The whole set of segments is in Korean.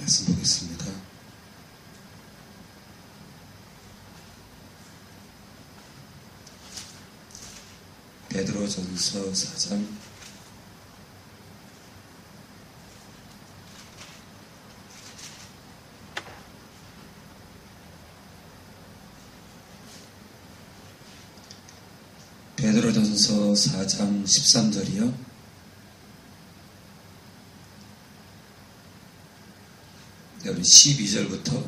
말씀 보겠습니다. 베드로전서 4장 13절이요. 우리 12절부터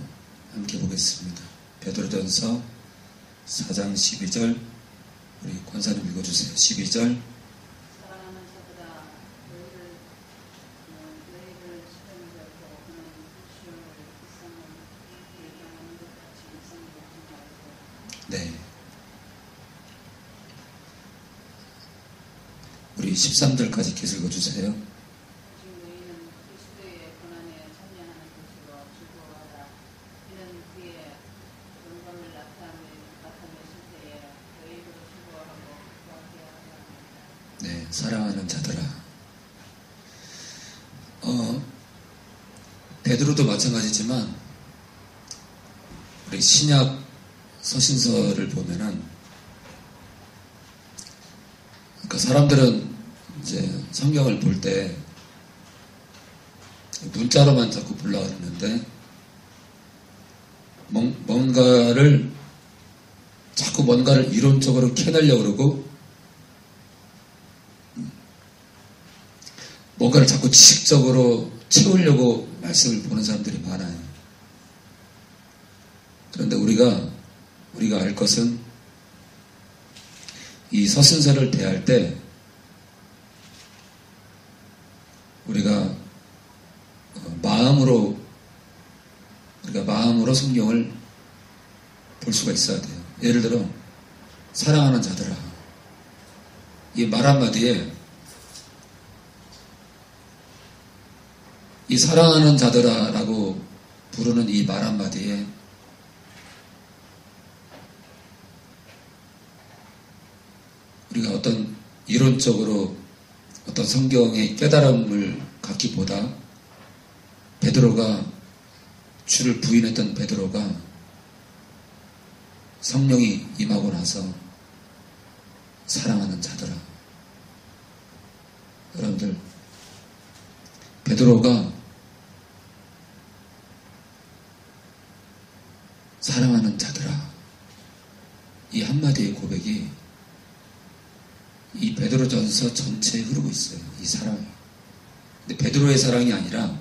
함께 보겠습니다. 베드로전서 4장 12절 우리 권사님 읽어주세요. 12절 사랑하는 자들아 너희를 시험에 들고 그는 시험을 이상을 얘기하는 것 같이 이상을 하지 말고. 네. 우리 13절까지 계속 읽어주세요. 오직 너희는 그리스도의 고난에 참여하는 것으로 즐거워하라. 이는 그의 영광을 나타내실 때에 너희도 즐거워하고 기뻐하게 하라. 네, 사랑하는 자들아. 베드로도 마찬가지지만 우리 신약 서신서를 보면은 그러니까 사람들은 이제 성경을 볼 때 문자로만 자꾸 보려고 하는데 자꾸 뭔가를 이론적으로 캐내려고 그러고 뭔가를 자꾸 지식적으로 채우려고 말씀을 보는 사람들이 많아요. 그런데 우리가 알 것은 이 서신서를 대할 때 우리가 마음으로 성경을 볼 수가 있어야 돼요. 예를 들어 사랑하는 자들아, 이 말 한마디에 이 사랑하는 자들아라고 부르는 이 말 한마디에 우리가 어떤 이론적으로 어떤 성경의 깨달음을 갖기보다 주를 부인했던 베드로가 성령이 임하고 나서 사랑하는 자들아. 여러분들, 베드로가 사랑하는 자들아, 이 한마디의 고백이 이 베드로전서 전체에 흐르고 있어요. 이 사랑이. 근데 베드로의 사랑이 아니라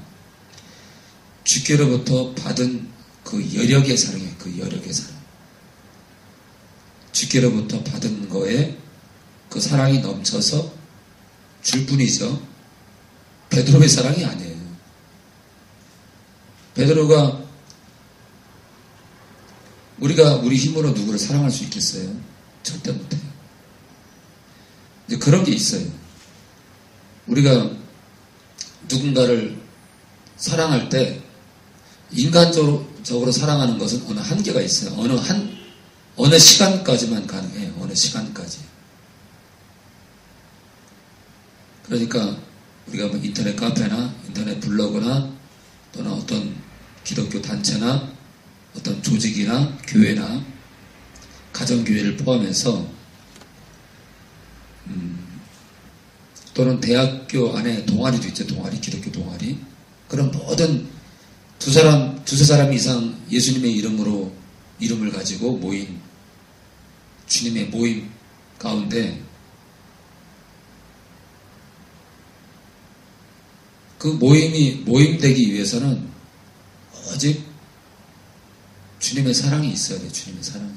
주께로부터 받은 그 여력의 사랑이에요. 그 여력의 사랑. 주께로부터 받은 거에 그 사랑이 넘쳐서 줄 뿐이죠. 베드로의 사랑이 아니에요. 베드로가 우리가 우리 힘으로 누구를 사랑할 수 있겠어요? 절대 못해요. 이제 그런 게 있어요. 우리가 누군가를 사랑할 때 인간적으로 사랑하는 것은 어느 한계가 있어요. 어느 시간까지만 가능해요. 어느 시간까지. 그러니까 우리가 뭐 인터넷 카페나 인터넷 블로그나 또는 어떤 기독교 단체나 어떤 조직이나 교회나 가정교회를 포함해서 또는 대학교 안에 동아리도 있죠. 동아리, 기독교 동아리. 그런 모든 두세 사람 이상 예수님의 이름을 가지고 모인 주님의 모임 가운데 그 모임되기 위해서는 오직 주님의 사랑이 있어야 돼요. 주님의 사랑이.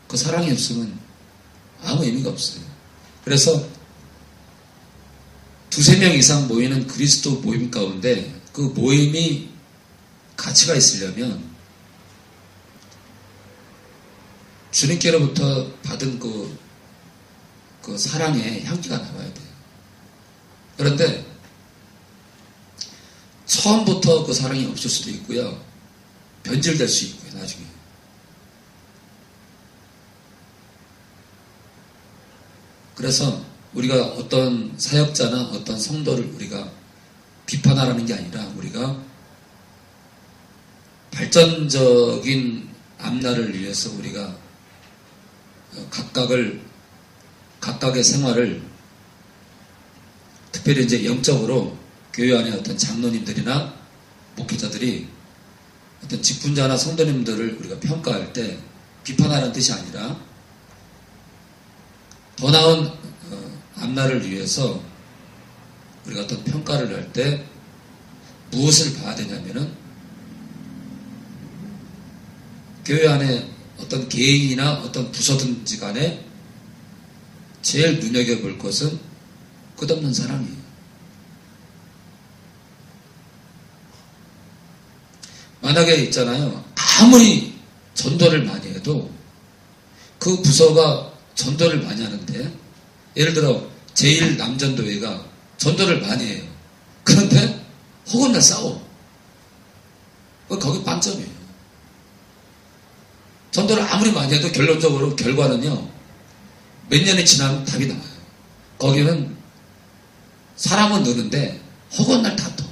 그 사랑이 없으면 아무 의미가 없어요. 그래서 두세 명 이상 모이는 그리스도 모임 가운데 그 모임이 가치가 있으려면 주님께로부터 받은 그 사랑의 향기가 나와야 돼요. 그런데 처음부터 그 사랑이 없을 수도 있고요. 변질될 수 있고요. 나중에. 그래서 우리가 어떤 사역자나 어떤 성도를 우리가 비판하라는 게 아니라 우리가 발전적인 앞날을 위해서 우리가 각각의 생활을 특별히 이제 영적으로 교회 안에 어떤 장로님들이나 목회자들이 어떤 직분자나 성도님들을 우리가 평가할 때 비판하는 뜻이 아니라 더 나은 앞날을 위해서 우리가 어떤 평가를 할 때 무엇을 봐야 되냐면은 교회 안에 어떤 개인이나 어떤 부서든지 간에 제일 눈여겨볼 것은 끝없는 사랑이에요. 만약에 있잖아요. 아무리 전도를 많이 해도 그 부서가 전도를 많이 하는데 예를 들어 제1남전도회가 전도를 많이 해요. 그런데 허건날 싸워. 거기 빵점이에요. 전도를 아무리 많이 해도 결론적으로 결과는요. 몇 년이 지나면 답이 나와요. 거기는 사람은 느는데 허건날 다퉈.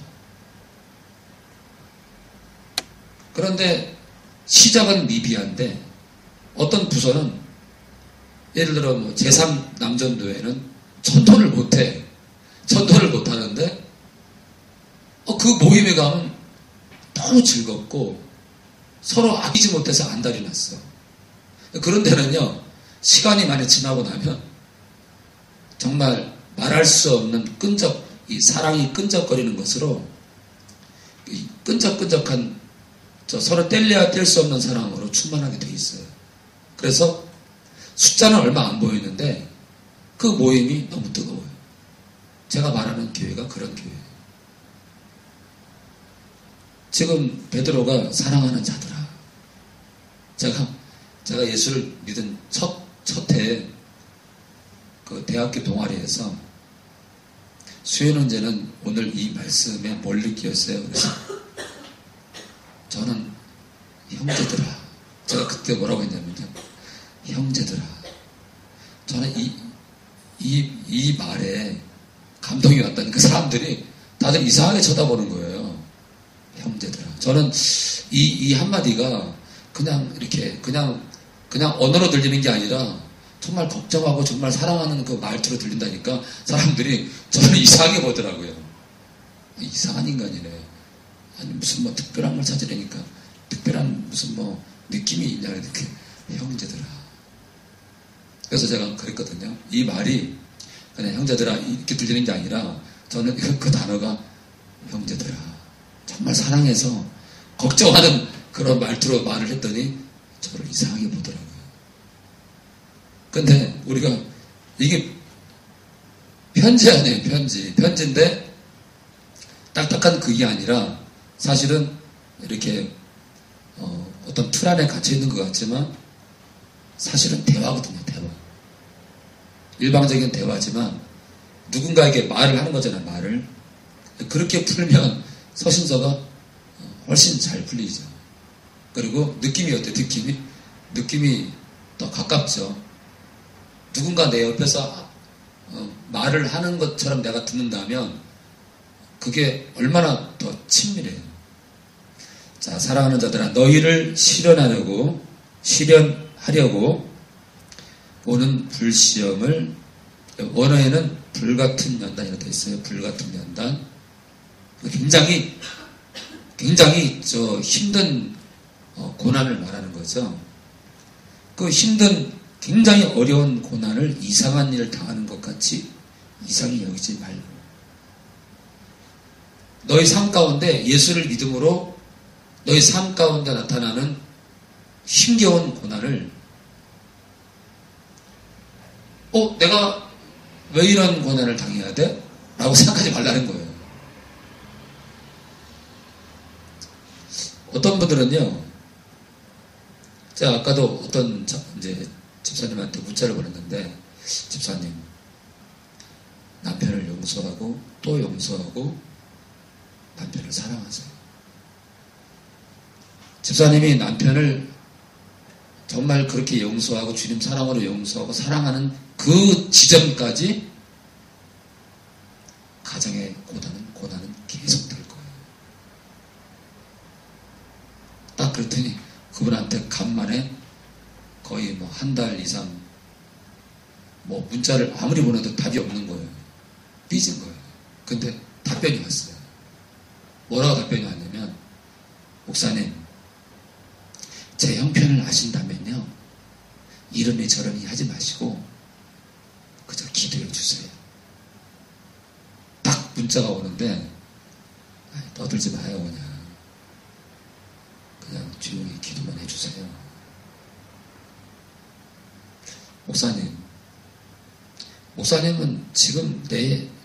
그런데 시작은 미비한데 어떤 부서는 예를 들어 뭐 제3남전도회는 전도를 못해. 전도를 못하는데 그 모임에 가면 너무 즐겁고 서로 아끼지 못해서 안달이 났어. 그런 데는요. 시간이 많이 지나고 나면 정말 말할 수 없는 이 사랑이 끈적거리는 것으로 이 끈적끈적한 서로 뗄래야 뗄 수 없는 사랑으로 충만하게 돼 있어요. 그래서 숫자는 얼마 안 보이는데 그 모임이 너무 뜨거워요. 제가 말하는 교회가 그런 교회예요. 지금 베드로가 사랑하는 자들아. 제가 예수를 믿은 첫해 그 대학교 동아리에서 수요년제는 오늘 이 말씀에 뭘 느꼈어요? 그래서 저는 형제들아. 제가 그때 뭐라고 했냐면요. 형제들아. 저는 이 말에 감동이 왔다니까 사람들이 다들 이상하게 쳐다보는 거예요. 형제들아. 저는 이 한마디가 그냥 이렇게 그냥 언어로 들리는 게 아니라 정말 걱정하고 정말 사랑하는 그 말투로 들린다니까 사람들이 저를 이상하게 보더라고요. 이상한 인간이네. 아니 무슨 뭐 특별한 걸 찾으려니까 특별한 무슨 뭐 느낌이 있냐 이렇게 형제들아. 그래서 제가 그랬거든요. 이 말이 그냥 형제들아 이렇게 들리는 게 아니라 저는 그 단어가 형제들아. 정말 사랑해서 걱정하는 그런 말투로 말을 했더니 저를 이상하게 보더라고요. 근데 우리가 이게 편지 아니에요. 편지인데 딱딱한 그게 아니라 사실은 이렇게 어떤 틀 안에 갇혀 있는 것 같지만 사실은 대화거든요. 대화. 일방적인 대화지만 누군가에게 말을 하는 거잖아요. 말을. 그렇게 풀면 서신서가 훨씬 잘 풀리죠. 그리고 느낌이 어때요? 느낌이 더 가깝죠. 누군가 내 옆에서 말을 하는 것처럼 내가 듣는다면 그게 얼마나 더 친밀해요. 자, 사랑하는 자들아, 너희를 실현하려고 오는 불시험을, 원어에는 불같은 연단이라고 되어 있어요. 불같은 연단. 굉장히 힘든 고난을 말하는 거죠. 그 힘든 굉장히 어려운 고난을 이상한 일을 당하는 것 같이 이상히 여기지 말고 너희 삶 가운데 예수를 믿음으로 너희 삶 가운데 나타나는 힘겨운 고난을 내가 왜 이런 고난을 당해야 돼? 라고 생각하지 말라는 거예요. 어떤 분들은요, 제가 아까도 어떤 이제 집사님한테 문자를 보냈는데, 집사님, 남편을 용서하고 또 용서하고 남편을 사랑하세요. 집사님이 남편을 정말 그렇게 용서하고 주님 사랑으로 용서하고 사랑하는 그 지점까지 가정의 고난은 계속 될 거예요. 그랬더니 그분한테 간만에 거의 뭐 한 달 이상 뭐 문자를 아무리 보내도 답이 없는 거예요. 삐진 거예요. 근데 답변이 왔어요. 뭐라고 답변이 왔냐면, 목사님, 제 형편을 아신다면요, 이러니 저러니 하지 마시고 그저 기도해 주세요. 딱 문자가 오는데, 떠들지 마요. 그냥 조용히 기도만 해주세요. 목사님은 지금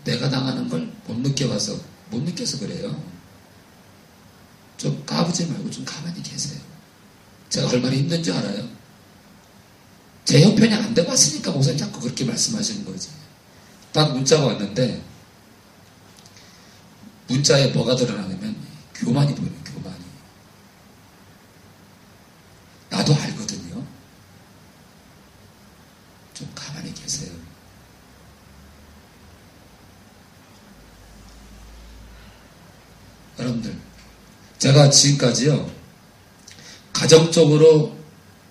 내가 당하는 걸 못 느껴서 그래요. 좀 까부지 말고 좀 가만히 계세요. 제가 얼마나 힘든 줄 알아요? 제 형편이 안 돼봤으니까 목사님 자꾸 그렇게 말씀하시는 거지. 딱 문자가 왔는데, 문자에 뭐가 드러나냐면 교만이 보여요. 교만이. 나도 알거든요. 좀 가만히 계세요. 여러분들, 제가 지금까지요, 가정적으로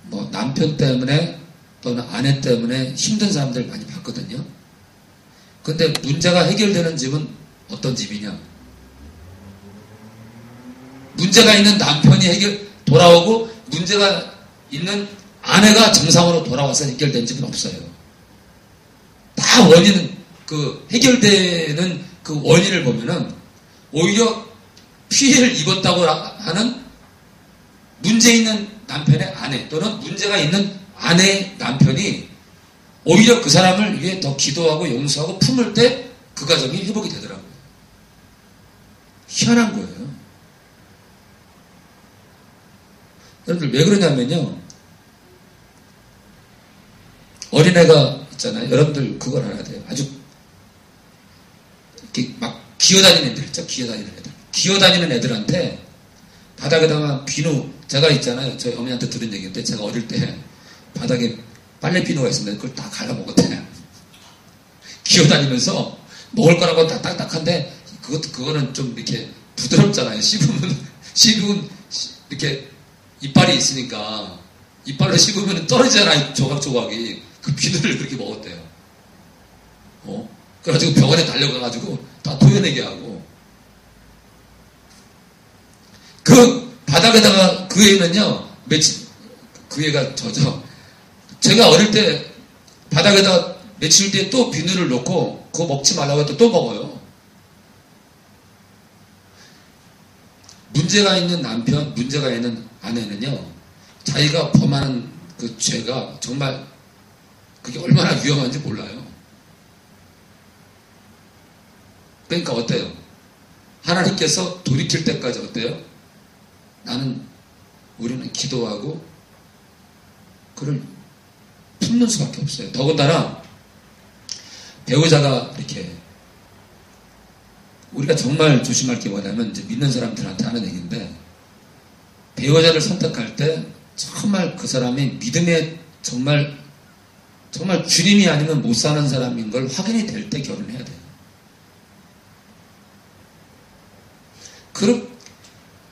뭐 남편 때문에 또는 아내 때문에 힘든 사람들 많이 봤거든요. 근데 문제가 해결되는 집은 어떤 집이냐? 문제가 있는 남편이 돌아오고 문제가 있는 아내가 정상으로 돌아와서 해결된 집은 없어요. 다 원인은, 해결되는 그 원인을 보면은 오히려 피해를 입었다고 하는 문제 있는 남편의 아내 또는 문제가 있는 아내의 남편이 오히려 그 사람을 위해 더 기도하고 용서하고 품을 때 그 가정이 회복이 되더라고요. 희한한 거예요. 여러분들 왜 그러냐면요, 어린애가 있잖아요. 여러분들 그걸 알아야 돼요. 아주 이렇게 막 기어다니는 애들 있죠. 기어다니는 애들한테 바닥에다가 비누, 제가 있잖아요. 저희 어머니한테 들은 얘기인데, 제가 어릴 때 바닥에 빨래 비누가 있었는데 그걸 다 갈아 먹었대요. 기어다니면서 먹을 거라고 다 딱딱한데 그거는 좀 이렇게 부드럽잖아요. 씹으면 이렇게 이빨이 있으니까 이빨로 씹으면 떨어지잖아요. 조각조각이. 그 비누를 그렇게 먹었대요. 그래가지고 병원에 달려가가지고 다 토해내게 하고. 그 바닥에다가 그 애는요, 그 애가 제가 어릴 때 바닥에다 며칠 뒤에 또 비누를 넣고 그거 먹지 말라고 해도 또 먹어요. 문제가 있는 남편, 문제가 있는 아내는요, 자기가 범하는 그 죄가 정말 그게 얼마나 위험한지 몰라요. 그러니까 어때요? 하나님께서 돌이킬 때까지 어때요? 우리는 기도하고 그를 품는 수밖에 없어요. 더군다나 배우자가 이렇게, 우리가 정말 조심할 게 뭐냐면, 이제 믿는 사람들한테 하는 얘기인데, 배우자를 선택할 때 정말 그 사람이 믿음에 정말 주님이 아니면 못 사는 사람인 걸 확인이 될 때 결혼해야 돼요.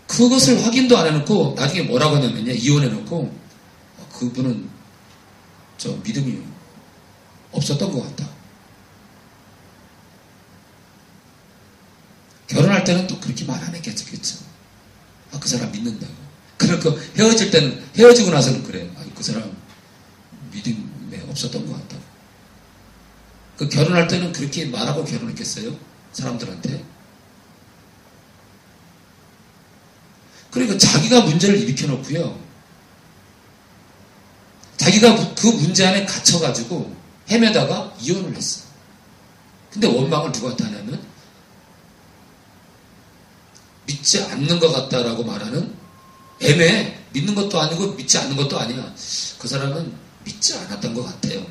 그것을 확인도 안 해놓고 나중에 뭐라고 하냐면요, 이혼해놓고 그분은 저 믿음이 없었던 것 같다. 결혼할 때는 또 그렇게 말 안 했겠죠. 그 사람 믿는다고. 그러니까 헤어지고 나서는 그래요. 그 사람 믿음에 없었던 것 같다고. 결혼할 때는 그렇게 말하고 결혼했겠어요? 사람들한테? 그러니까 자기가 문제를 일으켜놓고요, 자기가 그 문제 안에 갇혀가지고 헤매다가 이혼을 했어요. 근데 원망을 누구한테 하냐면, 믿지 않는 것 같다라고 말하는, 애매해. 믿는 것도 아니고 믿지 않는 것도 아니야. 그 사람은 믿지 않았던 것 같아요.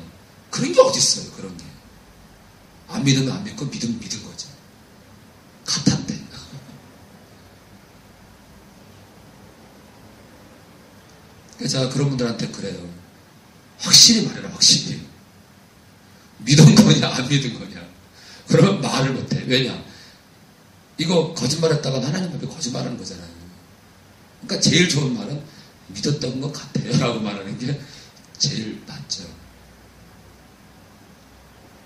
그런 게 어디 있어요, 그런 게. 안 믿으면 안 믿고 믿으면 믿은 거죠. 같았대. 그래서 제가 그런 분들한테 그래요. 확실히 말해라, 확실히. 믿은 거냐, 안 믿은 거냐. 그러면 말을 못해. 왜냐? 이거 거짓말했다가 하나님 앞에 거짓말하는 거잖아요. 그러니까 제일 좋은 말은 믿었던 것 같아요 라고 말하는 게 제일 낫죠.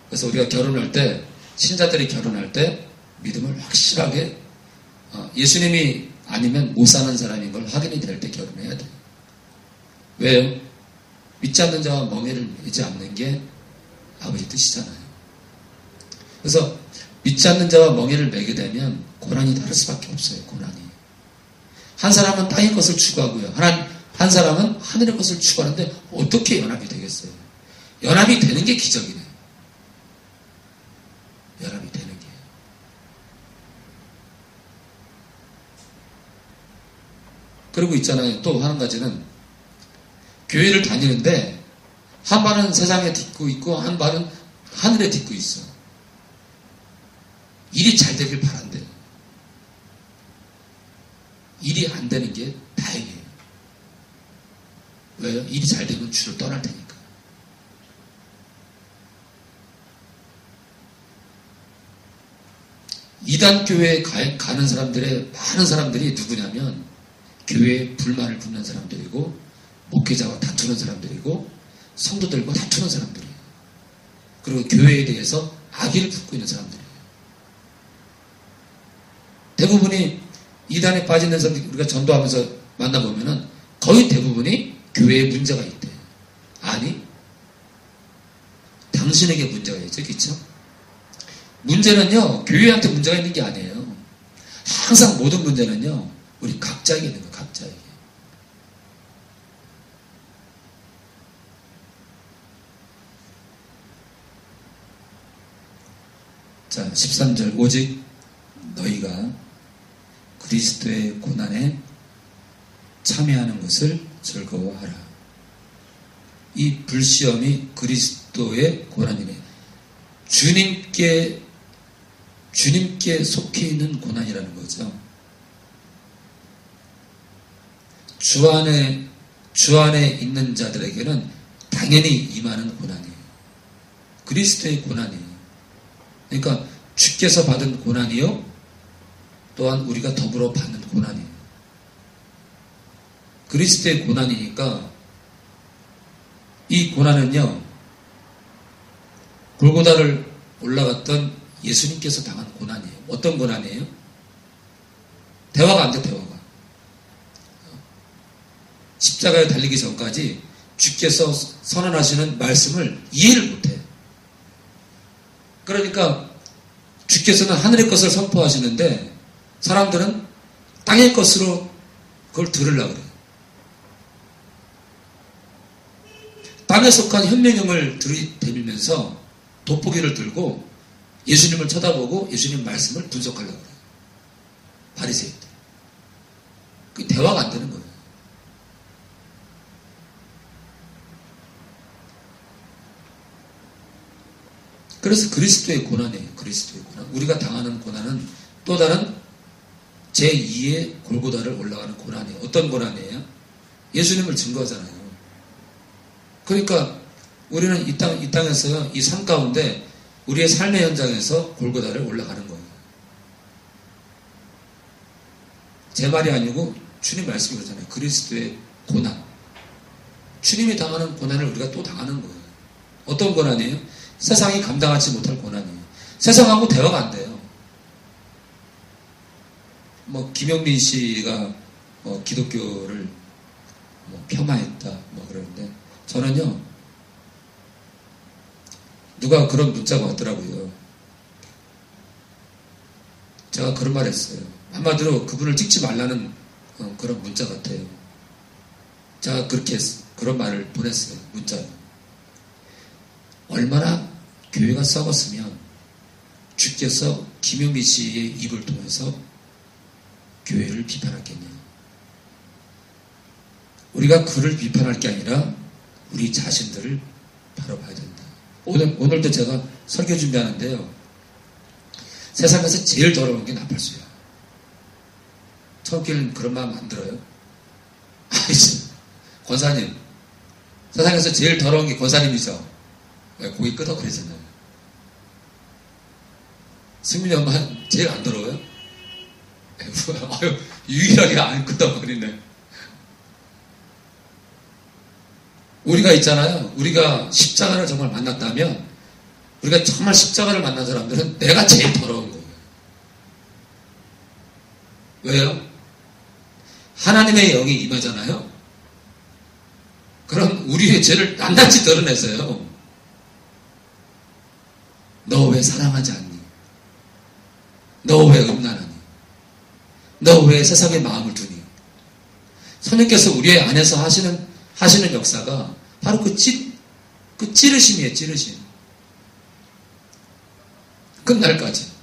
그래서 우리가 결혼할 때, 신자들이 결혼할 때 믿음을 확실하게 예수님이 아니면 못 사는 사람인 걸 확인이 될 때 결혼해야 돼요. 왜요? 믿지 않는 자와 멍에를 매지 않는 게 아버지 뜻이잖아요. 그래서 믿지 않는 자와 멍에를 매게 되면 고난이 다를 수밖에 없어요. 고난이. 한 사람은 땅의 것을 추구하고요. 한 사람은 하늘의 것을 추구하는데 어떻게 연합이 되겠어요? 연합이 되는 게 기적이네요. 연합이 되는 게. 그리고 있잖아요. 또 한 가지는 교회를 다니는데 한 발은 세상에 딛고 있고 한 발은 하늘에 딛고 있어. 일이 잘 되길 바란대요. 일이 안 되는 게 다행이에요. 왜요? 일이 잘 되면 주를 떠날 테니까. 이단 교회에 가는 사람들의 많은 사람들이 누구냐면 교회에 불만을 품는 사람들이고 목회자와 다투는 사람들이고 성도들과 다투는 사람들이에요. 그리고 교회에 대해서 악의를 품고 있는 사람들이에요. 대부분이 이단에 빠져 있는 사람들 우리가 전도하면서 만나보면은 거의 대부분이 교회에 문제가 있대요. 아니, 당신에게 문제가 있죠. 그렇죠? 문제는요, 교회한테 문제가 있는 게 아니에요. 항상 모든 문제는요, 우리 각자에게 있는 거예요, 각자에게. 자, 13절. 오직 너희가 그리스도의 고난에 참여하는 것을 즐거워하라. 이 불시험이 그리스도의 고난이네. 주님께 속해 있는 고난이라는 거죠. 주 안에 있는 자들에게는 당연히 임하는 고난이에요. 그리스도의 고난이에요. 그러니까 주께서 받은 고난이요, 또한 우리가 더불어 받는 고난이에요. 그리스도의 고난이니까 이 고난은요, 골고다를 올라갔던 예수님께서 당한 고난이에요. 어떤 고난이에요? 대화가 안 돼, 대화가. 십자가에 달리기 전까지 주께서 선언하시는 말씀을 이해를 못해. 그러니까 주께서는 하늘의 것을 선포하시는데 사람들은 땅의 것으로 그걸 들으려고 그래요. 땅에 속한 현명형을 들이대면서 돋보기를 들고 예수님을 쳐다보고 예수님 말씀을 분석하려고 그래요. 바리새인들. 그게 대화가 안 되는 거예요. 그래서 그리스도의 고난이에요. 그리스도의 고난. 우리가 당하는 고난은 또 다른 제2의 골고다를 올라가는 고난이에요. 어떤 고난이에요? 예수님을 증거하잖아요. 그러니까 우리는 이 땅에서 이 삶 가운데 우리의 삶의 현장에서 골고다를 올라가는 거예요. 제 말이 아니고 주님 말씀이 그러잖아요. 그리스도의 고난. 주님이 당하는 고난을 우리가 또 당하는 거예요. 어떤 고난이에요? 세상이 감당하지 못할 고난이에요. 세상하고 대화가 안 돼요. 김영민 씨가 기독교를 폄하했다 그러는데 저는요, 누가 그런 문자가 왔더라고요. 제가 그런 말 했어요. 한마디로 그분을 찍지 말라는 그런 문자 같아요. 제가 그런 말을 보냈어요. 문자로. 얼마나 교회가 썩었으면 주께서 김용민 씨의 입을 통해서 교회를 비판했겠냐. 우리가 그를 비판할 게 아니라 우리 자신들을 바라봐야 된다. 오늘도 제가 설교 준비하는데요. 세상에서 제일 더러운 게 나팔수야. 처음에는 그런 마음 안 들어요? 권사님, 세상에서 제일 더러운 게 권사님이죠. 왜 고기 끄덕거리잖아요. 승민이 엄마 제일 안 더러워요? 아유, 유일하게 안 끄덕거리네. 우리가 있잖아요. 우리가 십자가를 정말 만났다면, 우리가 정말 십자가를 만난 사람들은 내가 제일 더러운 거예요. 왜요? 하나님의 영이 임하잖아요. 그럼 우리의 죄를 낱낱이 드러내서요. 너 왜 사랑하지 않니? 너 왜 음란하니? 너 왜 세상에 마음을 두니? 성령께서 우리 안에서 하시는 역사가 바로 그 찌르심이에요, 찌르심. 끝날까지.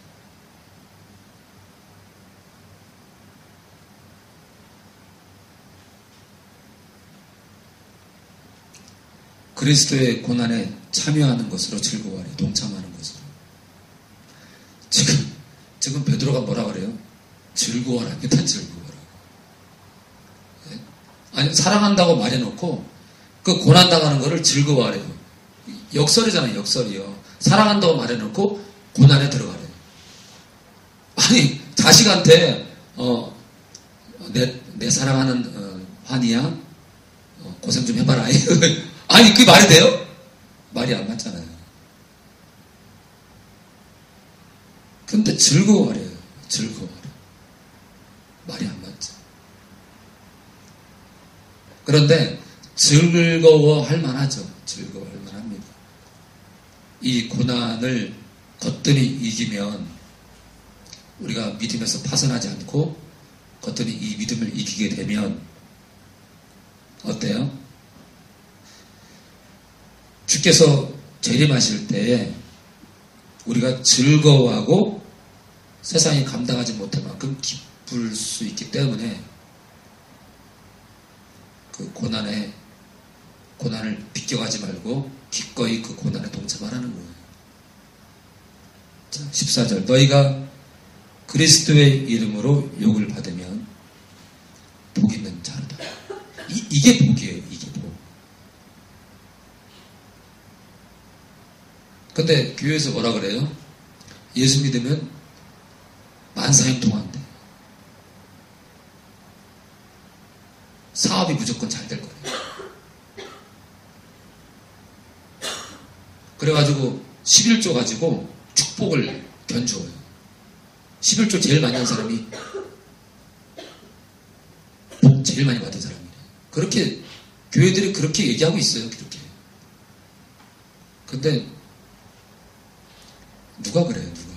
그리스도의 고난에 참여하는 것으로 즐거워하래. 동참하는 것으로. 지금 베드로가 뭐라 그래요? 즐거워하랍니다. 즐거워라. 네? 아니, 사랑한다고 말해놓고 그 고난당하는 거를 즐거워하래요. 역설이잖아요. 역설이요. 사랑한다고 말해놓고 고난에 들어가래요. 아니, 자식한테 내 사랑하는 환희야, 고생 좀 해봐라. 아니, 그게 말이 돼요? 말이 안 맞잖아요. 근데 즐거워하래요. 즐거워하래. 말이 안 맞죠. 그런데 즐거워할 만하죠. 즐거워할 만합니다. 이 고난을 거뜬히 이기면 우리가 믿음에서 파산하지 않고 거뜬히 이 믿음을 이기게 되면 어때요? 주께서 재림하실 때에 우리가 즐거워하고 세상이 감당하지 못할 만큼 기쁠 수 있기 때문에 그 고난을 비껴가지 말고 기꺼이 그 고난에 동참하라는 거예요. 자, 14절. 너희가 그리스도의 이름으로 욕을 받으면 복 있는 자로다. 이게 복이에요. 이게 복. 근데 교회에서 뭐라 그래요? 예수 믿으면 만사형통한대. 사업이 무조건 잘 될 거래요. 그래가지고 11조 가지고 축복을 견주어요. 11조 제일 많이 한 사람이 복 제일 많이 받은 사람이에요. 그렇게 교회들이 그렇게 얘기하고 있어요. 그렇게. 근데 누가 그래요? 누가?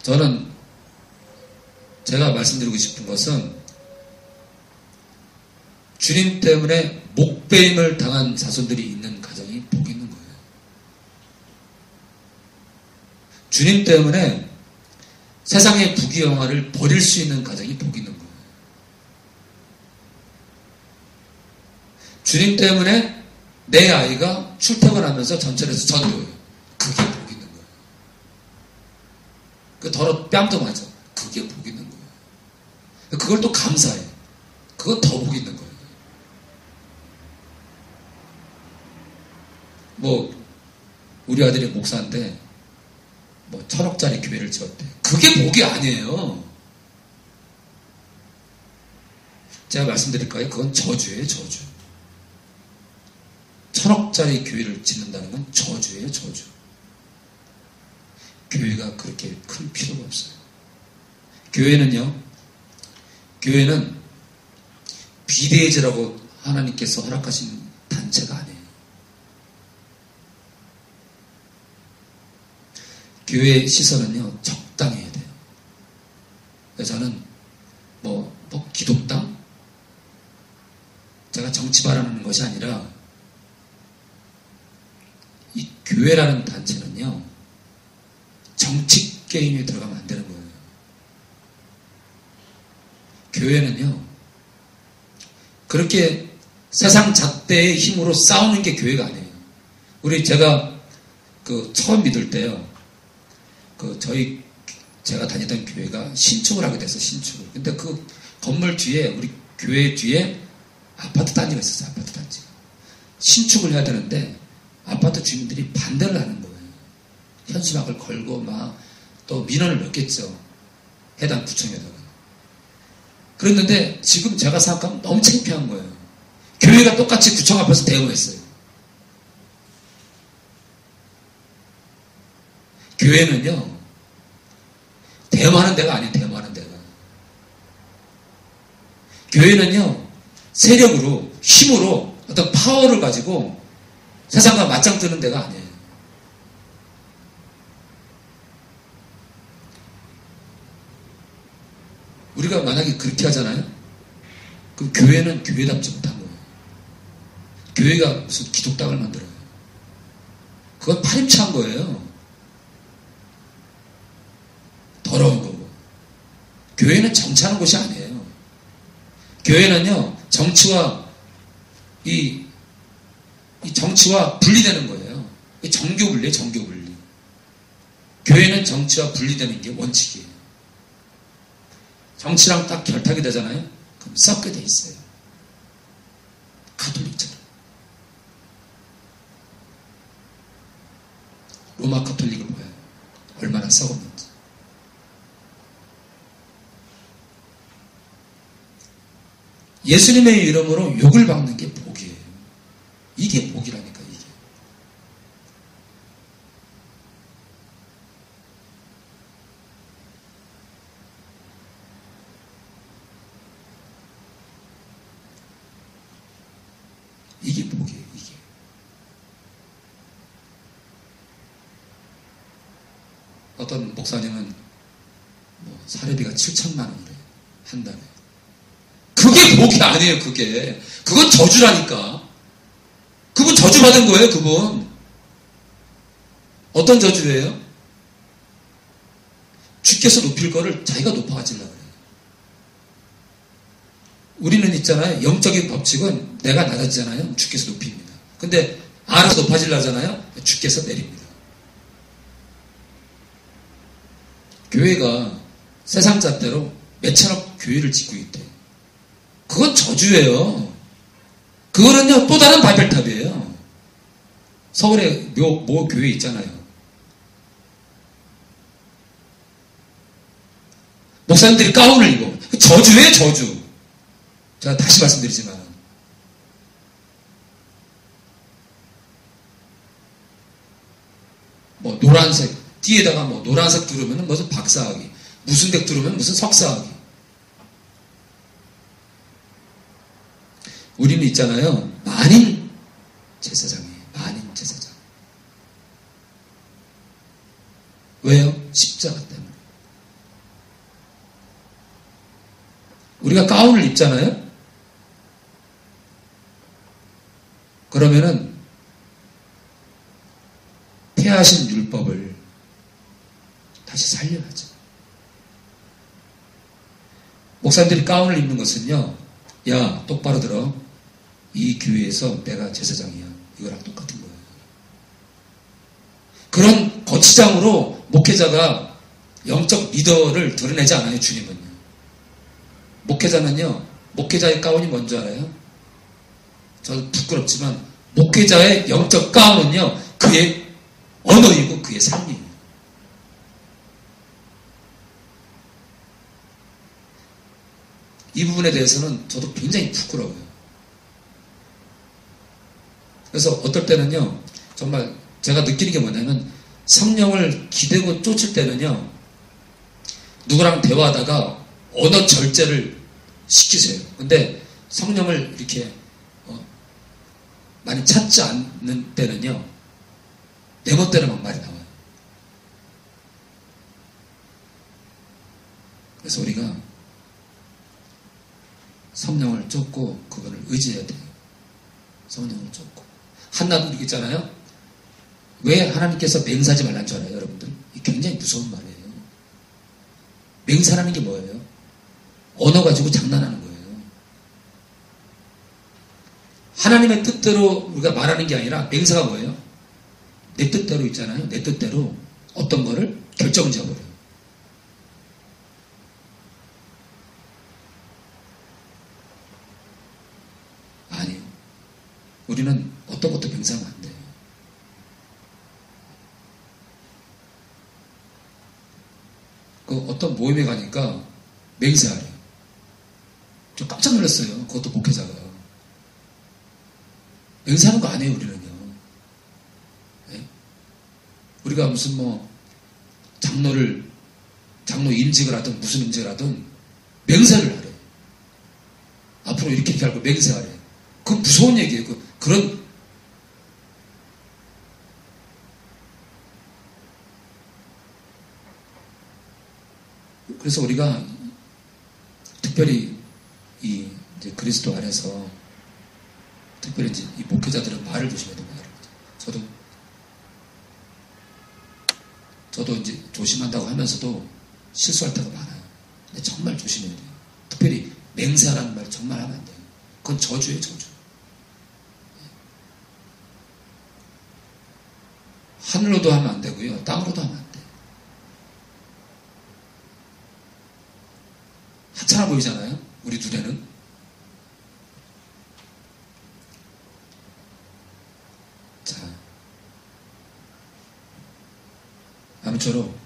저는 제가 말씀드리고 싶은 것은 주님 때문에 목배임을 당한 자손들이 있는 가정이 복 있는 거예요. 주님 때문에 세상의 부귀영화를 버릴 수 있는 가정이 복 있는 거예요. 주님 때문에 내 아이가 출퇴근하면서 전철에서 전도해요. 그게 복 있는 거예요. 그 더러 뺨도 맞아. 그게 복 있는 거예요. 그걸 또 감사해. 그건 더 복 있는 거예요. 우리 아들이 목사인데 1,000억짜리 교회를 지었대. 그게 복이 아니에요. 제가 말씀드릴까요? 그건 저주예요. 저주. 1,000억짜리 교회를 짓는다는 건 저주예요. 저주. 교회가 그렇게 큰 필요가 없어요. 교회는 비대해지라고 하나님께서 허락하신 단체가 아니에요. 교회의 시선은요, 적당해야 돼요. 그래서 저는 기독당? 제가 정치 발언하는 것이 아니라 이 교회라는 단체는요, 정치 게임에 들어가면 안 되는 거예요. 교회는요, 그렇게 세상 잣대의 힘으로 싸우는 게 교회가 아니에요. 제가 처음 믿을 때요, 제가 다니던 교회가 신축을 하게 됐어요, 신축을. 근데 그 건물 뒤에, 우리 교회 뒤에 아파트 단지가 있었어요, 아파트 단지가. 신축을 해야 되는데, 아파트 주민들이 반대를 하는 거예요. 현수막을 걸고 또 민원을 넣겠죠. 해당 구청에다가. 그랬는데 지금 제가 생각하면 너무 창피한 거예요. 교회가 똑같이 구청 앞에서 대모했어요. 교회는요, 대모하는 데가 아니에요. 대모하는 데가. 교회는요, 세력으로, 힘으로 어떤 파워를 가지고 세상과 맞짱 뜨는 데가 아니에요. 우리가 만약에 그렇게 하잖아요? 그럼 교회는 교회답지 못한 거예요. 교회가 무슨 기독당을 만들어요. 그건 파렴치한 거예요. 더러운 거고. 교회는 정치하는 곳이 아니에요. 교회는요, 정치와 이 정치와 분리되는 거예요. 정교 분리예요, 정교 분리. 교회는 정치와 분리되는 게 원칙이에요. 정치랑 딱 결탁이 되잖아요? 그럼 썩게 돼 있어요. 가톨릭처럼. 로마 가톨릭을 봐요. 얼마나 썩었는지. 예수님의 이름으로 욕을 받는 게 복이에요. 이게 복이라니까, 이게. 이게 복이에요, 이게. 어떤 목사님은 뭐 사례비가 7천만 원이래, 한 달에. 그게 복이 아니에요, 그게. 그건 저주라니까. 그분 저주받은 거예요, 그분. 어떤 저주예요? 주께서 높일 거를 자기가 높아가지려고 그래요. 우리는 있잖아요, 영적인 법칙은 내가 낮아지잖아요, 주께서 높입니다. 근데 알아서 높아지려 하잖아요, 주께서 내립니다. 교회가 세상 잣대로 몇천억 교회를 짓고 있대. 그건 저주예요. 그거는요, 또 다른 바벨탑이에요. 서울에 모 교회 있잖아요. 목사님들이 가운을 입어. 저주예요, 저주. 제가 다시 말씀드리지만. 뭐, 노란색, 뒤에다가 뭐, 노란색 두르면 무슨 박사학위, 무슨 색 두르면 무슨 석사학위. 우리는 있잖아요, 만인 제사장이에요. 만인 제사장. 왜요? 십자가 때문에. 우리가 가운을 입잖아요? 그러면은 폐하신 율법을 다시 살려야죠. 목사님들이 가운을 입는 것은요, 야, 똑바로 들어. 이 교회에서 내가 제사장이야. 이거랑 똑같은 거예요. 그런 거치장으로 목회자가 영적 리더를 드러내지 않아요, 주님은요. 목회자는요, 목회자의 가운이 뭔지 알아요? 저는 부끄럽지만, 목회자의 영적 가운은요, 그의 언어이고 그의 삶이에요. 이 부분에 대해서는 저도 굉장히 부끄러워요. 그래서 어떨 때는요, 정말 제가 느끼는 게 뭐냐면, 성령을 기대고 쫓을 때는요, 누구랑 대화하다가 언어 절제를 시키세요. 근데 성령을 이렇게 많이 찾지 않는 때는요, 내 멋대로 막 말이 나와요. 그래서 우리가 성령을 쫓고 그분을 의지해야 돼요. 성령을 쫓고. 한나도 있잖아요. 왜 하나님께서 맹세하지 말라는 줄 알아요, 여러분들? 이게 굉장히 무서운 말이에요. 맹세라는 게 뭐예요? 언어 가지고 장난하는 거예요. 하나님의 뜻대로 우리가 말하는 게 아니라 맹세가 뭐예요? 내 뜻대로 있잖아요. 내 뜻대로 어떤 거를 결정을 지어버려요. 아니요. 우리는 어떤 것도 맹세하면 안 돼요. 그 어떤 모임에 가니까 맹세하래요. 저 깜짝 놀랐어요. 그것도 목회자가. 맹세하는 거 아니에요, 우리는요. 네? 우리가 무슨 장로 임직을 하든 무슨 임직을 하든 맹세를 하래. 앞으로 이렇게 하고 맹세하래. 그건 무서운 얘기예요. 그런 그래서 우리가 특별히 이제 그리스도 안에서 특별히 이제 이 목회자들은 말을 조심해야 됩니다. 저도 이제 조심한다고 하면서도 실수할 때가 많아요. 근데 정말 조심해야 돼요. 특별히 맹세하라는 말 정말 하면 안 돼요. 그건 저주예요, 저주. 하늘로도 하면 안 되고요. 땅으로도 하면 안 돼요. 하찮아 보이잖아요. 우리 눈에는. 자, 아무쪼록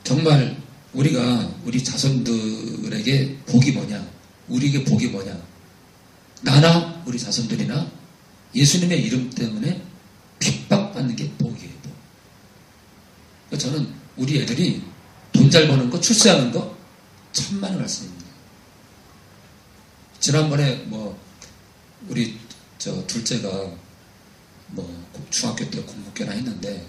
정말 우리가 우리 자손들에게 복이 뭐냐? 우리에게 복이 뭐냐? 나나 우리 자손들이나 예수님의 이름 때문에 핍박받는 게 복이에요. 복. 그러니까 저는 우리 애들이 돈 잘 버는 거, 출세하는 거 천만의 말씀입니다. 지난번에 우리 둘째가 중학교 때 공부교나 했는데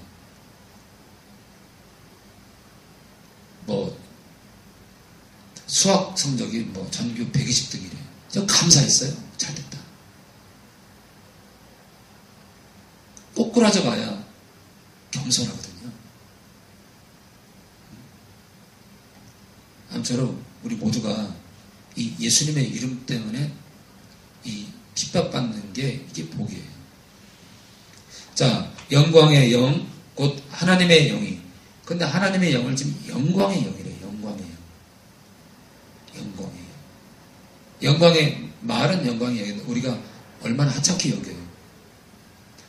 수학 성적이 전교 120등이래요. 저 감사했어요. 잘됐다. 꼬꾸라져 봐야 겸손하거든요. 아무쪼록 우리 모두가 이 예수님의 이름 때문에 이 핍박받는 게 이게 복이에요. 자, 영광의 영, 곧 하나님의 영이. 근데 하나님의 영을 지금 영광의 영이래요. 영광의 영. 영광의 영. 영광의, 말은 영광의 영인데 우리가 얼마나 하찮게 여겨요.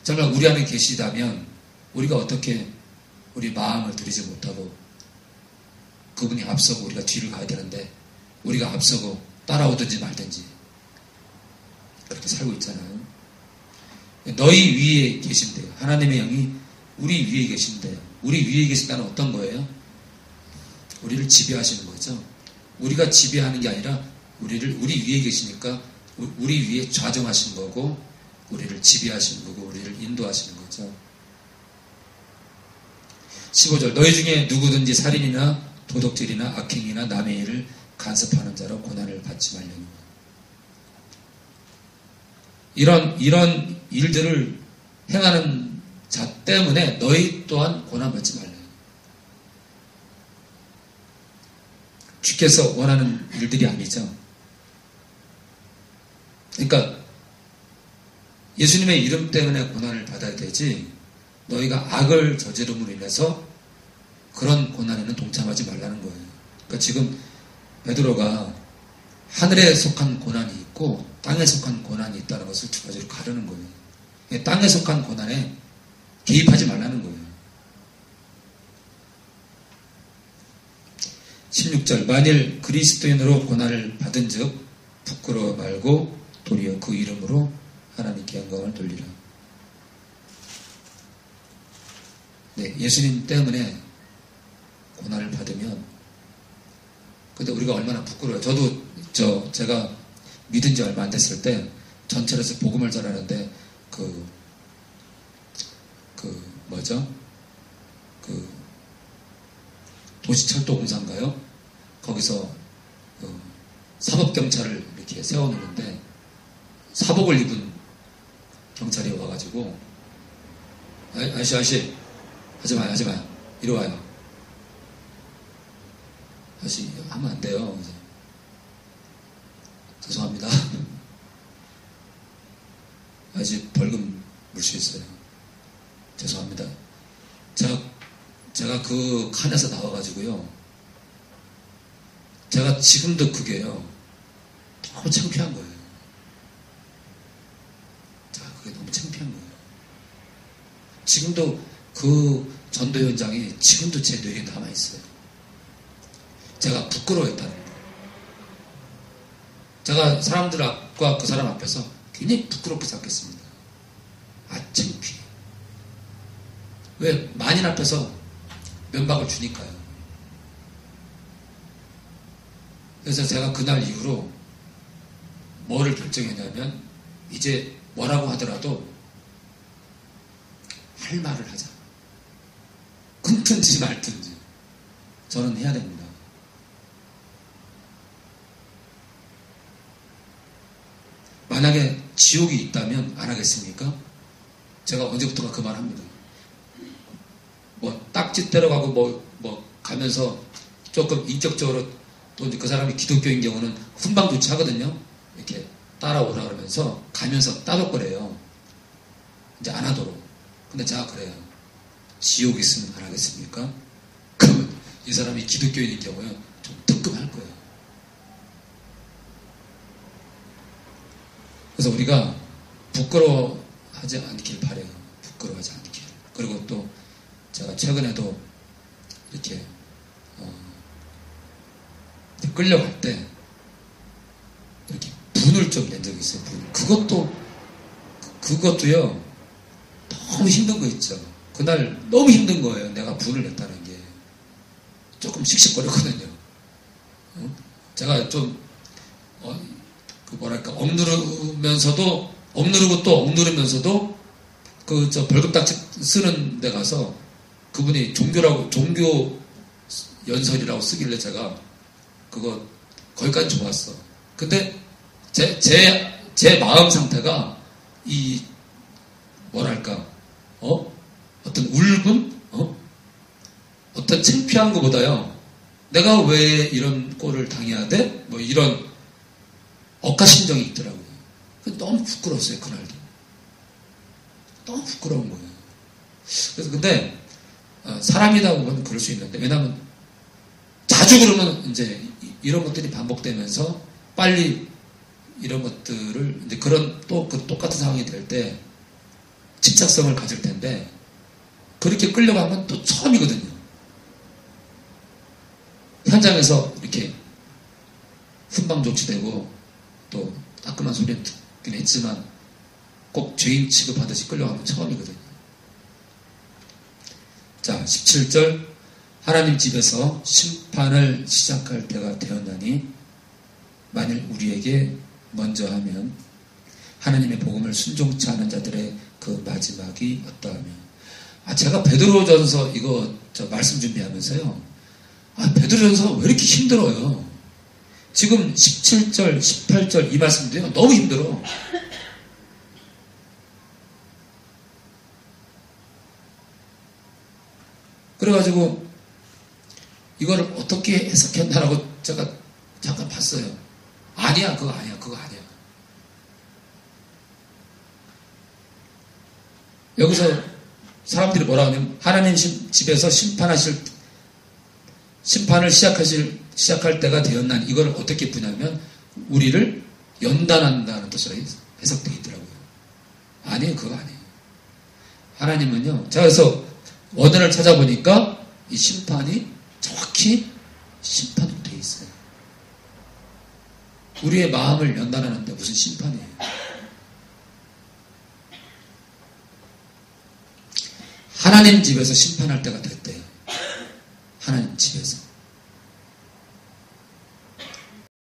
정말 우리 안에 계시다면 우리가 어떻게 우리 마음을 들이지 못하고 그분이 앞서고 우리가 뒤를 가야 되는데 우리가 앞서고 따라오든지 말든지 그렇게 살고 있잖아요. 너희 위에 계신대요. 하나님의 영이 우리 위에 계신대요. 우리 위에 계신다는 어떤 거예요? 우리를 지배하시는 거죠. 우리가 지배하는 게 아니라 우리 위에 계시니까 우리 위에 좌정하시는 거고 우리를 지배하시는 거고 우리를 인도하시는 거죠. 15절 너희 중에 누구든지 살인이나 도덕질이나 악행이나 남의 일을 간섭하는 자로 고난을 받지 말려는 거예요. 이런 일들을 행하는 자 때문에 너희 또한 고난받지 말래요. 주께서 원하는 일들이 아니죠. 그러니까 예수님의 이름 때문에 고난을 받아야 되지 너희가 악을 저지름으로 인해서 그런 고난에는 동참하지 말라는 거예요. 그러니까 지금 베드로가 하늘에 속한 고난이 있고 땅에 속한 고난이 있다는 것을 두 가지로 가르는 거예요. 땅에 속한 고난에 개입하지 말라는 거예요. 16절 만일 그리스도인으로 고난을 받은 즉 부끄러워 말고 도리어 그 이름으로 하나님께 영광을 돌리라. 네, 예수님 때문에 고난을 받으면 근데 우리가 얼마나 부끄러워요. 저도 제가 믿은 지 얼마 안 됐을 때 전철에서 복음을 전하는데 도시철도 공사인가요? 거기서 사법경찰을 이렇게 세워놓는데 사복을 입은 경찰이 와가지고 아저씨 하지 마요 이리 와요. 아저씨 하면 안 돼요. 죄송합니다. 아저씨 벌금 물 수 있어요. 죄송합니다. 제가 그 칸에서 나와가지고요. 제가 지금도 그게요. 너무 창피한 거예요. 그게 너무 창피한 거예요. 지금도 그 전도 현장이 지금도 제 뇌에 남아있어요. 제가 부끄러워했다는 거예요. 제가 사람들과 그 사람 앞에서 굉장히 부끄럽게 생각했습니다. 아, 창피해. 왜? 만인 앞에서 면박을 주니까요. 그래서 제가 그날 이후로 뭐를 결정했냐면 이제 뭐라고 하더라도 할 말을 하자. 끊든지 말든지 저는 해야 됩니다. 만약에 지옥이 있다면 안 하겠습니까? 제가 언제부턴가 그 말 합니다. 뭐 딱지 때려가고 뭐 가면서 조금 인격적으로 또 그 사람이 기독교인 경우는 훈방조치 하거든요. 이렇게 따라오라 그러면서 가면서 따돌거려요. 이제 안 하도록. 근데 제가 그래요. 지옥 있으면 안 하겠습니까? 그러면 이 사람이 기독교인인 경우에 좀 뜨끔할 거예요. 그래서 우리가 부끄러워하지 않길 바래요. 부끄러워하지 않길. 그리고 또 제가 최근에도 이렇게 끌려갈 때 이렇게 분을 좀 낸 적이 있어요. 분. 그것도요. 너무 힘든 거 있죠. 그날 너무 힘든 거예요. 내가 분을 냈다는 게. 조금 씩씩거렸거든요. 제가 좀 억누르면서도 억누르고 또 억누르면서도 벌금딱지 쓰는 데 가서 그분이 종교 연설이라고 쓰길래 제가 그거 거기까지 좋았어. 근데 제 마음 상태가 어떤 울분? 어떤 창피한 것보다요. 내가 왜 이런 꼴을 당해야 돼? 뭐 이런 억가심정이 있더라고요. 너무 부끄러웠어요, 그날도. 너무 부끄러운 거예요. 그래서 근데 사람이다 보면 그럴 수 있는데, 왜냐하면 자주 그러면 이제 이런 것들이 반복되면서 빨리 이런 것들을 이제 그 똑같은 상황이 될 때 집착성을 가질 텐데, 그렇게 끌려가면 또 처음이거든요. 현장에서 이렇게 훈방 조치되고 또 따끔한 소리는 듣긴 했지만 꼭 죄인 취급하듯이 끌려가면 처음이거든요. 자, 17절 하나님 집에서 심판을 시작할 때가 되었나니 만일 우리에게 먼저 하면 하나님의 복음을 순종치 않은 자들의 그 마지막이 어떠하며. 제가 베드로전서 이거 말씀 준비하면서요. 베드로전서가 왜 이렇게 힘들어요? 지금 17절, 18절 이 말씀도요. 너무 힘들어. 그래가지고 이거를 어떻게 해석했나라고 제가 잠깐 봤어요. 아니야, 그거 아니야. 여기서 사람들이 뭐라 하냐면 하나님 집에서 심판을 시작할 때가 되었나니 이걸 어떻게 푸냐면 우리를 연단한다는 뜻으로 해석되어 있더라고요. 아니에요, 그거 아니에요. 하나님은요. 제가 그래서 원어를 찾아보니까 이 심판이 정확히 심판으로 되어 있어요. 우리의 마음을 연단하는데 무슨 심판이에요? 하나님 집에서 심판할 때가 됐대요. 하나님 집에서.